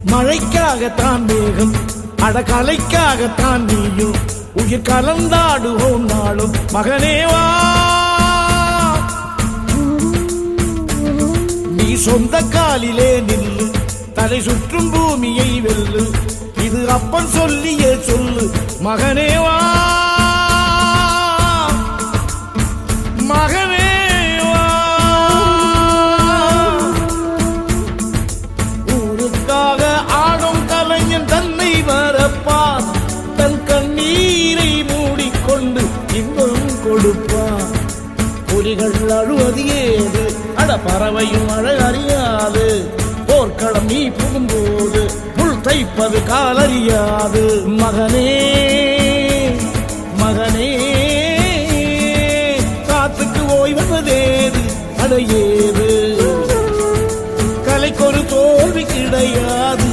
மழைக்காகத்தான் மேகம் அடகலைக்காகத்தான் நீயும் உயிர் கலந்தாடுவோம் நாளும் மகனேவா. நீ சொந்த காலிலே நில்லு, தலை சுற்றும் பூமியை வெல்லு, இது அப்பன் சொல்லியே சொல்லு மகனேவா. மகனேவா, ஊருக்காக ஆடும் கலைஞன் தன்னை மறப்பான், தன் கண்ணீரை மூடிக்கொண்டு இன்பம் கொடுப்பான். புலிகள் அழுவது ஏது, அட பறவையும் அழ அறியாது, போர்க்களம் நீ புகும்போது முள் தைப்பது காலறியாது. மகனே மகனே, காத்துக்கு ஓய்வதேது அடையேது, கலைக்கொரு தோல்வி கிடையாது.